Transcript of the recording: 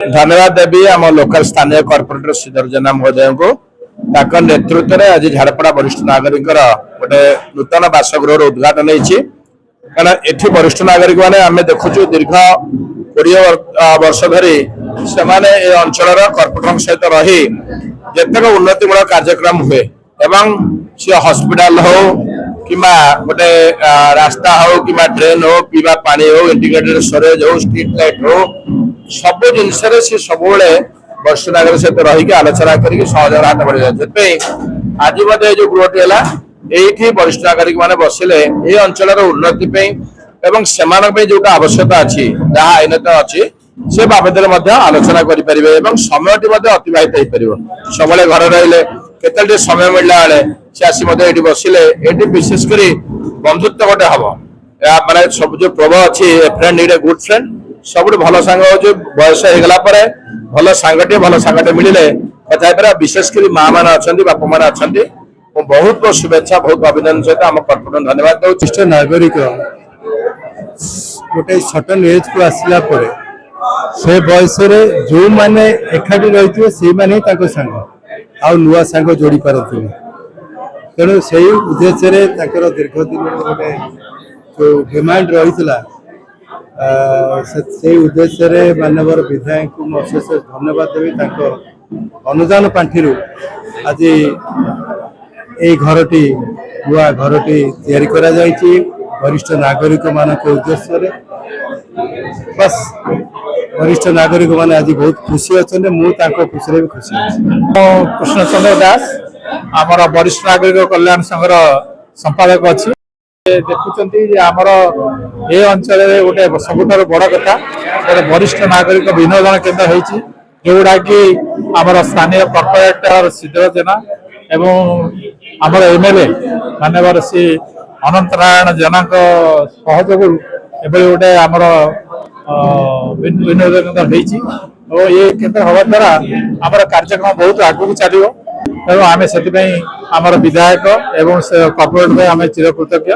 धन्यवाद देवी आम लोकल स्थानीय कॉर्पोरेटर श्रीधर जेना महोदय को नेतृत्व में आज झारपड़ा वरिष्ठ नागरिक गोटे नूतन बासगृह उद्घाटन कारण एठी वरिष्ठ नागरिक मैंने आम देखु दीर्घ 20 वर्ष धरी से अंचल कॉर्पोरेटर सहित रही जितक उन्नतिमूलक कार्यक्रम हुए एवं सी हॉस्पिटल हो कि गोटे रास्ता हो कि ड्रेन हो पीवा पानी हो इंटीग्रेटेड स्टोरेज हो स्ट्रीट लाइट हो सब जिनस सब वरिष्ठ नागरिक सहित रही आलोचना करके सहयोग हाथ बढ़ जाए आज जो गृहटी है ये वरिष्ठ नागरिक मैंने बसिले ये अंचल उन्नति एवं से जो आवश्यकता अच्छी जहाँ आईनता अच्छी से बाबद आलोचना करें समय अतिबाहित हो पार सब घर रही केते समय मिलला बेले से आसी ये बसिले ये विशेषकर बंधुत्व गोटे हम माने सब जो प्रभ अच्छी friend is a good friend सब भल सांग हो बयस होगला भल सांगटे मिले कथा विशेषकर माँ मैंने अच्छा बापा मैंने अच्छा बहुत बहुत शुभेच्छा बहुत अभिनंदन सहित आम कॉर्पोरेट धन्यवाद दो वरिष्ठ नागरिक गोटे सर्टन एज को आसला से बयस जो मैंने एकाठी रही से सांग आ नुआ सांग जोड़ी पारती तेणु से उद्देश्य दीर्घ दिन गोटे जो डिमांड रही से उद्देश्य मानवर विधायक को अशेष धन्यवाद देवी अनुदान पांठि आज ये घरटी नुआ घरटी तैयारी करा जायछि वरिष्ठ नागरिक मान उद्देश्य बस वरिष्ठ नागरिक मैंने आज बहुत खुशी अच्छा मुझे खुशी भी खुशी कृष्णचंद्र दास आमर वरिष्ठ नागरिक कल्याण संघर संपादक अच्छी देखुं आमर ये अंचल गोटे सबुठ बड़ कथा गोटे वरिष्ठ नागरिक विनोदन केन्द्र होती जोड़ा कि आमर स्थानीय कॉर्पोरेटर श्रीधर जेना एवं आमर एमएलए मानवर श्री अनंत नारायण जेना सहयोग गोटे आमर विनोद केन्द्र होती ये केन्द्र हवा द्वारा आमर कार्यक्रम बहुत आगू चलो तेणु आम से आमर विधायक एवं कॉर्पोरेट आम चिरकृतज्ञ।